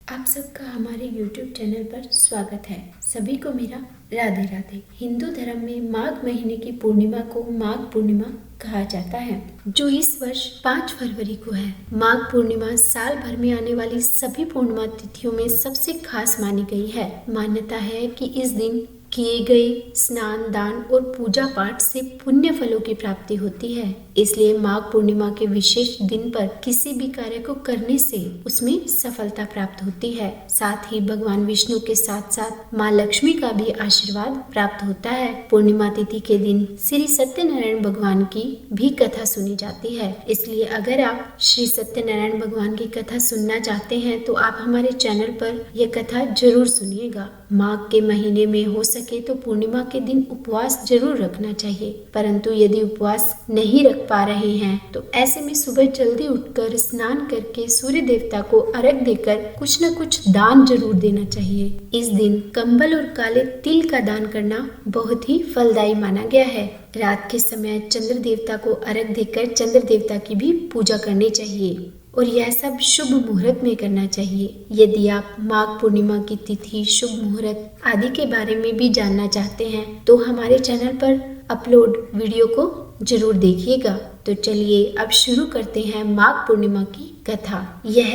आप सबका हमारे YouTube चैनल पर स्वागत है। सभी को मेरा राधे राधे। हिंदू धर्म में माघ महीने की पूर्णिमा को माघ पूर्णिमा कहा जाता है, जो इस वर्ष 5 फरवरी को है। माघ पूर्णिमा साल भर में आने वाली सभी पूर्णिमा तिथियों में सबसे खास मानी गई है। मान्यता है कि इस दिन किए गए स्नान, दान और पूजा पाठ से पुण्य फलों की प्राप्ति होती है। इसलिए माघ पूर्णिमा के विशेष दिन पर किसी भी कार्य को करने से उसमें सफलता प्राप्त होती है। साथ ही भगवान विष्णु के साथ साथ माँ लक्ष्मी का भी आशीर्वाद प्राप्त होता है। पूर्णिमा तिथि के दिन श्री सत्यनारायण भगवान की भी कथा सुनी जाती है। इसलिए अगर आप श्री सत्यनारायण भगवान की कथा सुनना चाहते हैं तो आप हमारे चैनल पर यह कथा जरूर सुनिएगा। माघ के महीने में हो सके तो पूर्णिमा के दिन उपवास जरूर रखना चाहिए, परंतु यदि उपवास नहीं रख पा रहे हैं तो ऐसे में सुबह जल्दी उठकर स्नान करके सूर्य देवता को अर्घ्य देकर कुछ न कुछ दान जरूर देना चाहिए। इस दिन कंबल और काले तिल का दान करना बहुत ही फलदायी माना गया है। रात के समय चंद्र देवता को अर्घ्य देकर चंद्र देवता की भी पूजा करनी चाहिए और यह सब शुभ मुहूर्त में करना चाहिए। यदि आप माघ पूर्णिमा की तिथि, शुभ मुहूर्त आदि के बारे में भी जानना चाहते हैं तो हमारे चैनल पर अपलोड वीडियो को जरूर देखिएगा। तो चलिए अब शुरू करते हैं माघ पूर्णिमा की कथा। यह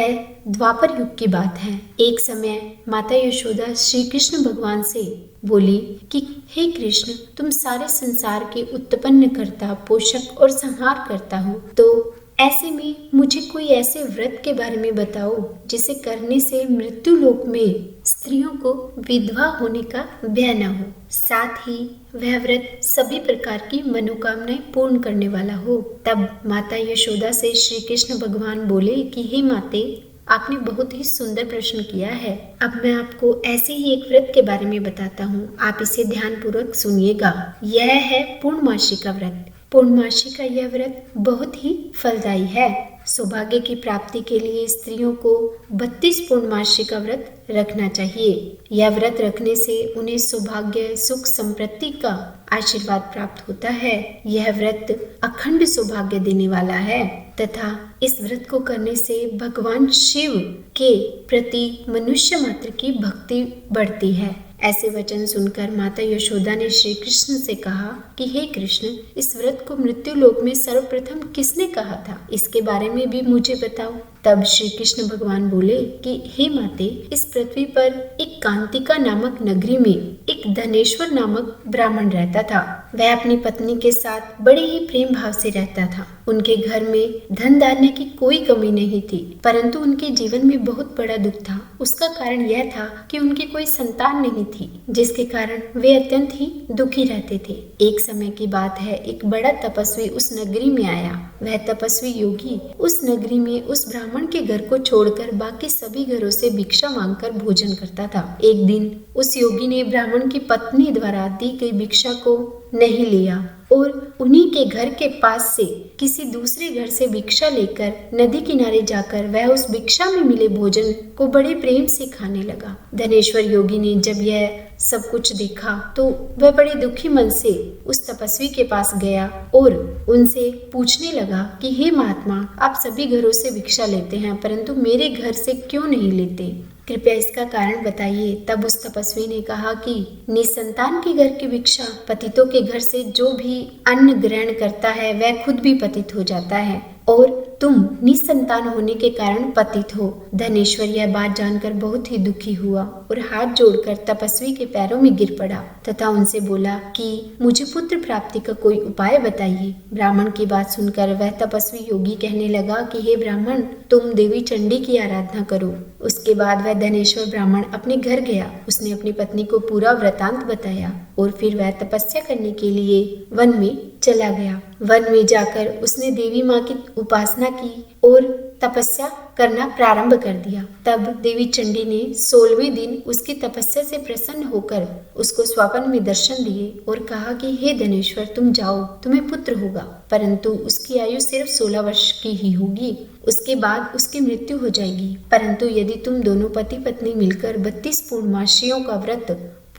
द्वापर युग की बात है। एक समय माता यशोदा श्री कृष्ण भगवान से बोली कि हे कृष्ण, तुम सारे संसार के उत्पन्न करता, पोषक और संहार करता हो, तो ऐसे में मुझे कोई ऐसे व्रत के बारे में बताओ जिसे करने से मृत्यु लोक में स्त्रियों को विधवा होने का भय न हो, साथ ही वह व्रत सभी प्रकार की मनोकामनाएं पूर्ण करने वाला हो। तब माता यशोदा से श्री कृष्ण भगवान बोले कि हे माते, आपने बहुत ही सुंदर प्रश्न किया है। अब मैं आपको ऐसे ही एक व्रत के बारे में बताता हूँ, आप इसे ध्यानपूर्वक सुनिएगा। यह है पूर्णमासी का व्रत। पूर्णमासी का यह व्रत बहुत ही फलदायी है। सौभाग्य की प्राप्ति के लिए स्त्रियों को 32 पूर्णमासी का व्रत रखना चाहिए। यह व्रत रखने से उन्हें सौभाग्य, सुख, संपत्ति का आशीर्वाद प्राप्त होता है। यह व्रत अखंड सौभाग्य देने वाला है तथा इस व्रत को करने से भगवान शिव के प्रति मनुष्य मात्र की भक्ति बढ़ती है। ऐसे वचन सुनकर माता यशोदा ने श्री कृष्ण से कहा कि हे कृष्ण, इस व्रत को मृत्यु लोक में सर्वप्रथम किसने कहा था, इसके बारे में भी मुझे बताओ। तब श्री कृष्ण भगवान बोले कि हे माते, इस पृथ्वी पर एक कांतिका नामक नगरी में एक धनेश्वर नामक ब्राह्मण रहता था। वह अपनी पत्नी के साथ बड़े ही प्रेम भाव से रहता था। उनके घर में धन धान्य की कोई कमी नहीं थी, परंतु उनके जीवन में बहुत बड़ा दुख था। उसका कारण यह था कि उनकी कोई संतान नहीं थी, जिसके कारण वे अत्यंत ही दुखी रहते थे। एक समय की बात है, एक बड़ा तपस्वी उस नगरी में आया। वह तपस्वी योगी उस नगरी में उस ब्राह्मण के घर को छोड़कर बाकी सभी घरों से भिक्षा मांगकर भोजन करता था। एक दिन उस योगी ने ब्राह्मण की पत्नी द्वारा दी गई भिक्षा को नहीं लिया और उन्हीं के घर के पास से किसी दूसरे घर से भिक्षा लेकर नदी किनारे जाकर वह उस भिक्षा में मिले भोजन को बड़े प्रेम से खाने लगा। धनेश्वर योगी ने जब यह सब कुछ देखा तो वह बड़े दुखी मन से उस तपस्वी के पास गया और उनसे पूछने लगा कि हे महात्मा, आप सभी घरों से भिक्षा लेते हैं, परंतु मेरे घर से क्यों नहीं लेते? कृपया इसका कारण बताइए। तब उस तपस्वी ने कहा कि निसंतान के घर की भिक्षा, पतितों के घर से जो भी अन्न ग्रहण करता है वह खुद भी पतित हो जाता है और तुम निसंतान होने के कारण पतित हो। धनेश्वर यह बात जानकर बहुत ही दुखी हुआ और हाथ जोड़कर तपस्वी के पैरों में गिर पड़ा तथा उनसे बोला कि मुझे पुत्र प्राप्ति का कोई उपाय बताइए। ब्राह्मण की बात सुनकर वह तपस्वी योगी कहने लगा कि हे ब्राह्मण, तुम देवी चंडी की आराधना करो। उसके बाद वह धनेश्वर ब्राह्मण अपने घर गया। उसने अपनी पत्नी को पूरा वृतांत बताया और फिर वह तपस्या करने के लिए वन में चला गया। वन में जाकर उसने देवी माँ की उपासना की और तपस्या करना प्रारंभ कर दिया। तब देवी चंडी ने 16वें दिन उसकी तपस्या से प्रसन्न होकर उसको स्वप्न में दर्शन दिए और कहा कि हे धनेश्वर, तुम जाओ, तुम्हें पुत्र होगा, परंतु उसकी आयु सिर्फ 16 वर्ष की ही होगी। उसके बाद उसकी मृत्यु हो जाएगी। परंतु यदि तुम दोनों पति पत्नी मिलकर 32 पूर्णमासियों का व्रत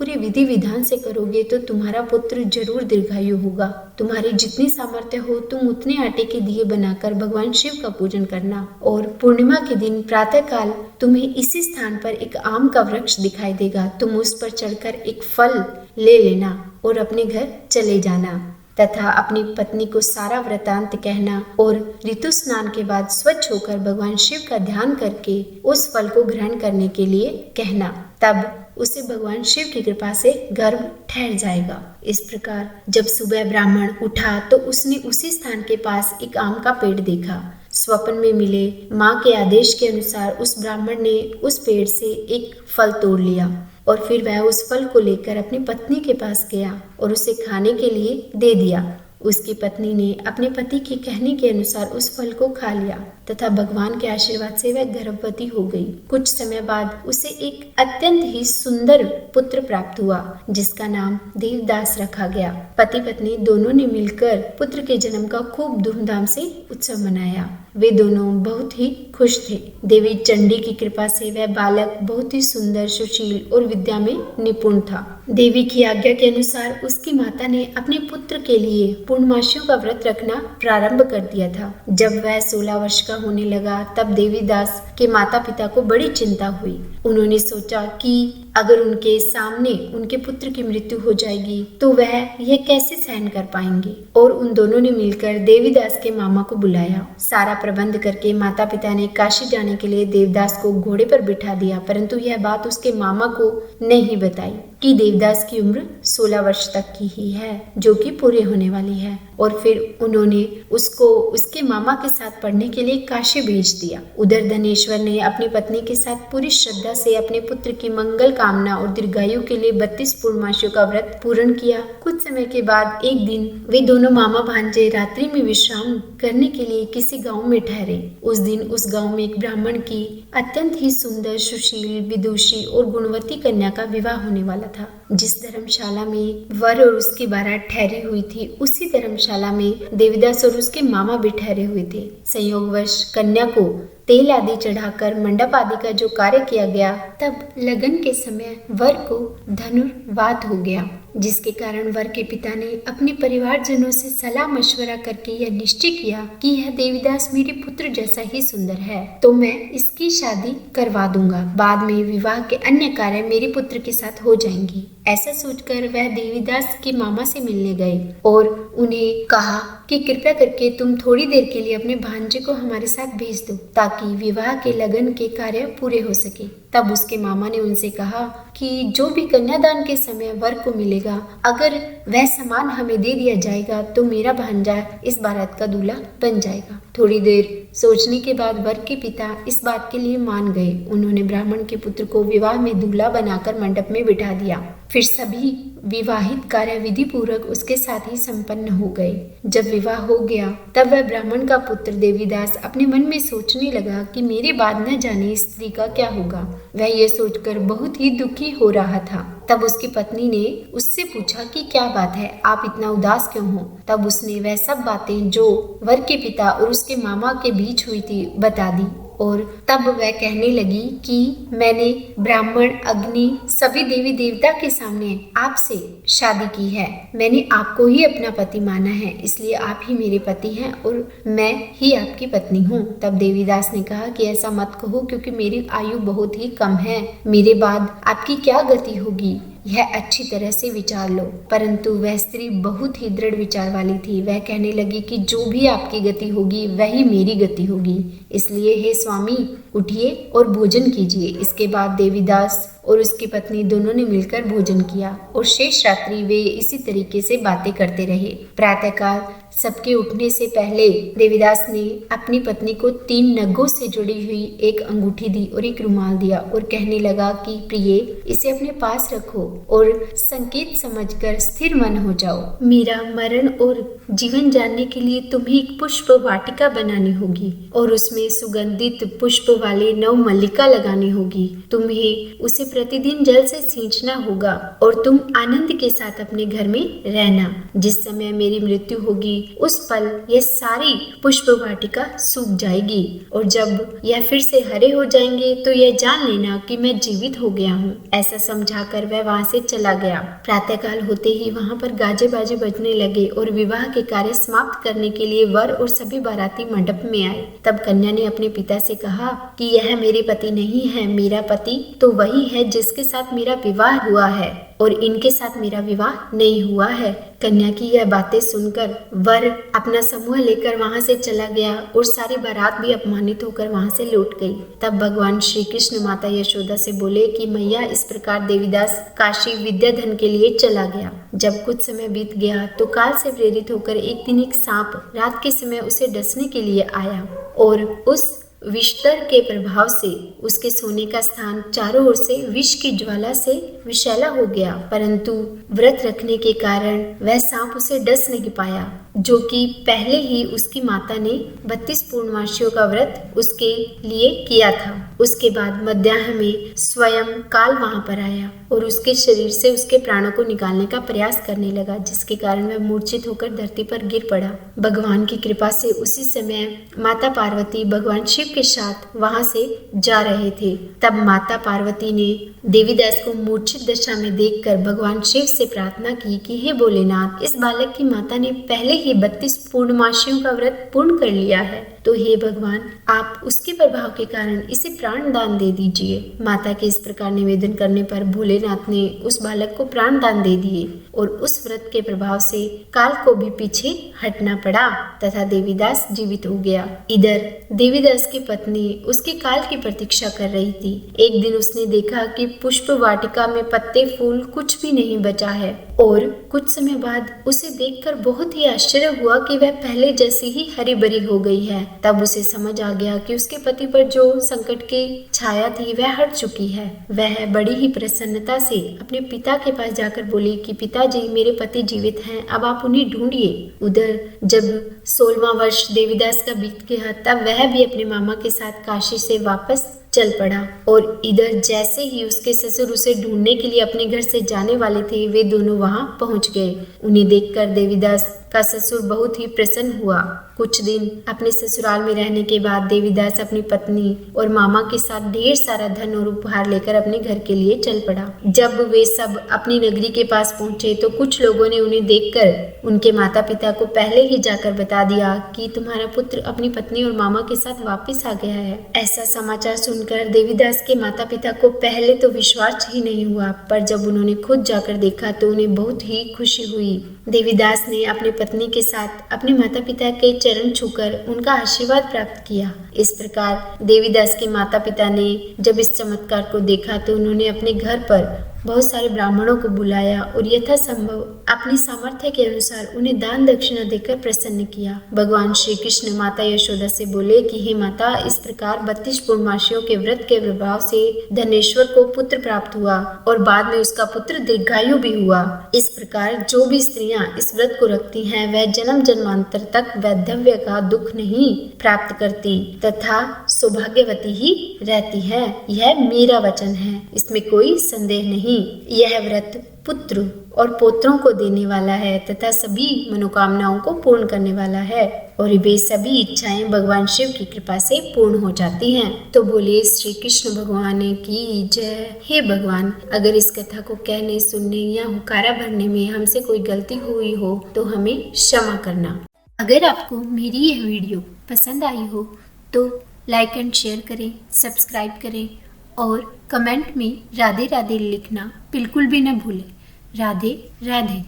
पूरे विधि विधान से करोगे तो तुम्हारा पुत्र जरूर दीर्घायु होगा। तुम्हारी जितनी सामर्थ्य हो तुम उतने आटे के दिए बनाकर भगवान शिव का पूजन करना, और पूर्णिमा के दिन प्रातः काल तुम्हें इसी स्थान पर एक आम का वृक्ष दिखाई देगा। तुम उस पर चढ़कर एक फल ले लेना और अपने घर चले जाना तथा अपनी पत्नी को सारा वृतांत कहना, और ऋतु स्नान के बाद स्वच्छ होकर भगवान शिव का ध्यान करके उस फल को ग्रहण करने के लिए कहना। तब उसे भगवान शिव की कृपा से गर्भ ठहर जाएगा। इस प्रकार जब सुबह ब्राह्मण उठा तो उसने उसी स्थान के पास एक आम का पेड़ देखा। स्वप्न में मिले माँ के आदेश के अनुसार उस ब्राह्मण ने उस पेड़ से एक फल तोड़ लिया और फिर वह उस फल को लेकर अपनी पत्नी के पास गया और उसे खाने के लिए दे दिया। उसकी पत्नी ने अपने पति के कहने के अनुसार उस फल को खा लिया तथा भगवान के आशीर्वाद से वह गर्भवती हो गई। कुछ समय बाद उसे एक अत्यंत ही सुंदर पुत्र प्राप्त हुआ जिसका नाम देवदास रखा गया। पति पत्नी दोनों ने मिलकर पुत्र के जन्म का खूब धूमधाम से उत्सव मनाया। वे दोनों बहुत ही खुश थे। देवी चंडी की कृपा से वह बालक बहुत ही सुंदर, सुशील और विद्या में निपुण था। देवी की आज्ञा के अनुसार उसकी माता ने अपने पुत्र के लिए पूर्णमासियों का व्रत रखना प्रारंभ कर दिया था। जब वह 16 वर्ष का होने लगा तब देवीदास के माता पिता को बड़ी चिंता हुई। उन्होंने सोचा कि अगर उनके सामने उनके पुत्र की मृत्यु हो जाएगी तो वह यह कैसे सहन कर पाएंगे, और उन दोनों ने मिलकर देवीदास के मामा को बुलाया। सारा प्रबंध करके माता पिता ने काशी जाने के लिए देवदास को घोड़े पर बिठा दिया, परंतु यह बात उसके मामा को नहीं बताई कि देवदास की उम्र 16 वर्ष तक की ही है जो कि पूरे होने वाली है। और फिर उन्होंने उसको उसके मामा के साथ पढ़ने के लिए काशी भेज दिया। उधर धनेश्वर ने अपनी पत्नी के साथ पूरी श्रद्धा से अपने पुत्र की मंगल कामना और दीर्घायु के लिए 32 पूर्णमासियों का व्रत पूर्ण किया। कुछ समय के बाद एक दिन वे दोनों मामा भांजे रात्रि में विश्राम करने के लिए किसी गांव में ठहरे। उस दिन उस गांव में एक ब्राह्मण की अत्यंत ही सुंदर, सुशील, विदुषी और गुणवती कन्या का विवाह होने वाला था। जिस धर्मशाला में वर और उसकी बारात ठहरी हुई थी उसी धर्मशाला में देवदास और उसके मामा भी ठहरे हुए थे। संयोगवश कन्या को तेल आदि चढ़ाकर मंडप आदि का जो कार्य किया गया, तब लगन के समय वर को धनुर्वात हो गया, जिसके कारण वर के पिता ने अपने परिवारजनों से सलाह मशवरा करके यह निश्चय किया कि यह देवीदास मेरे पुत्र जैसा ही सुंदर है तो मैं इसकी शादी करवा दूंगा। बाद में विवाह के अन्य कार्य मेरे पुत्र के साथ हो जाएंगी। ऐसा सोचकर वह देवीदास के मामा से मिलने गए और उन्हें कहा कि कृपया करके तुम थोड़ी देर के लिए अपने भांजे को हमारे साथ भेज दो ताकि विवाह के लगन के कार्य पूरे हो सके। तब उसके मामा ने उनसे कहा कि जो भी कन्यादान के समय वर को मिलेगा, अगर वह सामान हमें दे दिया जाएगा तो मेरा भांजा इस बारात का दूल्हा बन जाएगा। थोड़ी देर सोचने के बाद वर के पिता इस बात के लिए मान गए। उन्होंने ब्राह्मण के पुत्र को विवाह में दूल्हा बनाकर मंडप में बिठा दिया। फिर सभी विवाहित कार्य विधि पूर्वक उसके साथ ही संपन्न हो गए। जब विवाह हो गया तब वह ब्राह्मण का पुत्र देवीदास अपने मन में सोचने लगा कि मेरे बाद न जाने इस स्त्री का क्या होगा। वह ये सोचकर बहुत ही दुखी हो रहा था। तब उसकी पत्नी ने उससे पूछा कि क्या बात है, आप इतना उदास क्यों हो। तब उसने वह सब बातें जो वर के पिता और उसके मामा के बीच हुई थी बता दी, और तब वह कहने लगी कि मैंने ब्राह्मण, अग्नि, सभी देवी देवता के सामने आपसे शादी की है। मैंने आपको ही अपना पति माना है, इसलिए आप ही मेरे पति हैं और मैं ही आपकी पत्नी हूँ। तब देवीदास ने कहा कि ऐसा मत कहो, क्योंकि मेरी आयु बहुत ही कम है। मेरे बाद आपकी क्या गति होगी यह अच्छी तरह से विचार लो। परंतु वह स्त्री बहुत ही दृढ़ विचार वाली थी। वह कहने लगी कि जो भी आपकी गति होगी वही मेरी गति होगी, इसलिए हे स्वामी उठिए और भोजन कीजिए। इसके बाद देवीदास और उसकी पत्नी दोनों ने मिलकर भोजन किया और शेष रात्रि वे इसी तरीके से बातें करते रहे। प्रातःकाल सबके उठने से पहले देवीदास ने अपनी पत्नी को 3 नगों से जुड़ी हुई एक अंगूठी दी और एक रुमाल दिया और कहने लगा कि प्रिय, इसे अपने पास रखो और संकेत समझकर स्थिर मन हो जाओ। मेरा मरण और जीवन जानने के लिए तुम्हें एक पुष्प वाटिका बनानी होगी और उसमें सुगंधित पुष्प वाले 9 मल्लिका लगानी होगी। तुम्हें उसे प्रतिदिन जल से सींचना होगा और तुम आनंद के साथ अपने घर में रहना। जिस समय मेरी मृत्यु होगी उस पल यह सारी पुष्प वाटिका सूख जाएगी और जब यह फिर से हरे हो जाएंगे तो यह जान लेना कि मैं जीवित हो गया हूँ। ऐसा समझाकर वह वहाँ से चला गया। प्रातःकाल होते ही वहाँ पर गाजे बाजे बजने लगे और विवाह के कार्य समाप्त करने के लिए वर और सभी बाराती मंडप में आए। तब कन्या ने अपने पिता से कहा कि यह मेरे पति नहीं है, मेरा पति तो वही है जिसके साथ मेरा विवाह हुआ है और इनके साथ मेरा विवाह नहीं हुआ है। कन्या की यह बातें सुनकर वर अपना समूह लेकर वहां से चला गया और सारी बारात भी अपमानित होकर वहां से लौट गई। तब भगवान श्री कृष्ण माता यशोदा से बोले कि मैया, इस प्रकार देवीदास काशी विद्याधन के लिए चला गया। जब कुछ समय बीत गया तो काल से प्रेरित होकर एक दिन एक सांप रात के समय उसे डसने के लिए आया और उस विषतर के प्रभाव से उसके सोने का स्थान चारों ओर से विष की ज्वाला से विषैला हो गया, परंतु व्रत रखने के कारण वह सांप उसे डस नहीं पाया, जो कि पहले ही उसकी माता ने 32 पूर्णमासियों का व्रत उसके लिए किया था। उसके बाद मध्याह्न में स्वयं काल वहां पर आया और उसके शरीर से उसके प्राणों को निकालने का प्रयास करने लगा, जिसके कारण वह मूर्छित होकर धरती पर गिर पड़ा। भगवान की कृपा से उसी समय माता पार्वती भगवान शिव के साथ वहां से जा रहे थे। तब माता पार्वती ने देवीदास को मूर्छित दशा में देखकर भगवान शिव से प्रार्थना की कि हे भोलेनाथ, इस बालक की माता ने पहले ही 32 पूर्णमासियों का व्रत पूर्ण कर लिया है, तो हे भगवान, आप उसके प्रभाव के कारण इसे प्राण दान दे दीजिए। माता के इस प्रकार निवेदन करने पर भोलेनाथ ने उस बालक को प्राण दान दे दिए और उस व्रत के प्रभाव से काल को भी पीछे हटना पड़ा तथा देवीदास जीवित हो गया। इधर देवीदास की पत्नी उसके काल की प्रतीक्षा कर रही थी। एक दिन उसने देखा कि पुष्प वाटिका में पत्ते फूल कुछ भी नहीं बचा है और कुछ समय बाद उसे देखकर बहुत ही आश्चर्य हुआ कि वह पहले जैसी ही हरी भरी हो गई है। तब उसे समझ आ गया कि उसके पति पर जो संकट की छाया थी वह हट चुकी है। वह बड़ी ही प्रसन्नता से अपने पिता के पास जाकर बोली कि पिताजी, मेरे पति जीवित हैं, अब आप उन्हें ढूंढिए। उधर जब 16वां वर्ष देवीदास का बीत गया तब वह भी अपने मामा के साथ काशी से वापस चल पड़ा और इधर जैसे ही उसके ससुर उसे ढूंढने के लिए अपने घर से जाने वाले थे, वे दोनों वहां पहुंच गए। उन्हें देखकर देवीदास का ससुर बहुत ही प्रसन्न हुआ। कुछ दिन अपने ससुराल में रहने के बाद देवीदास अपनी पत्नी और मामा के साथ ढेर सारा धन और उपहार लेकर अपने घर के लिए चल पड़ा। जब वे सब अपनी नगरी के पास पहुंचे तो कुछ लोगों ने उन्हें देखकर उनके माता पिता को पहले ही जाकर बता दिया कि तुम्हारा पुत्र अपनी पत्नी और मामा के साथ वापस आ गया है। ऐसा समाचार सुनकर देवीदास के माता पिता को पहले तो विश्वास ही नहीं हुआ, पर जब उन्होंने खुद जाकर देखा तो उन्हें बहुत ही खुशी हुई। देवीदास ने अपनी पत्नी के साथ अपने माता पिता के चरण छूकर उनका आशीर्वाद प्राप्त किया। इस प्रकार देवीदास के माता पिता ने जब इस चमत्कार को देखा तो उन्होंने अपने घर पर बहुत सारे ब्राह्मणों को बुलाया और यथासंभव अपनी सामर्थ्य के अनुसार उन्हें दान दक्षिणा देकर प्रसन्न किया। भगवान श्री कृष्ण माता यशोदा से बोले कि हे माता, इस प्रकार 32 पूर्णमासियों के व्रत के प्रभाव से धनेश्वर को पुत्र प्राप्त हुआ और बाद में उसका पुत्र दीर्घायु भी हुआ। इस प्रकार जो भी स्त्रियां इस व्रत को रखती हैं वह जन्म जन्मांतर तक वैधव्य का दुख नहीं प्राप्त करती तथा सौभाग्यवती ही रहती है। यह मेरा वचन है, इसमें कोई संदेह नहीं। यह व्रत पुत्र और पोत्रों को देने वाला है तथा सभी मनोकामनाओं को पूर्ण करने वाला है और वे सभी इच्छाएं भगवान शिव की कृपा से पूर्ण हो जाती हैं। तो बोलिए श्री कृष्ण भगवान की जय। हे भगवान, अगर इस कथा को कहने, सुनने या हुकारा भरने में हमसे कोई गलती हुई हो तो हमें क्षमा करना। अगर आपको मेरी यह वीडियो पसंद आई हो तो लाइक एंड शेयर करें, सब्सक्राइब करें और कमेंट में राधे राधे लिखना बिल्कुल भी न भूलें। राधे राधे।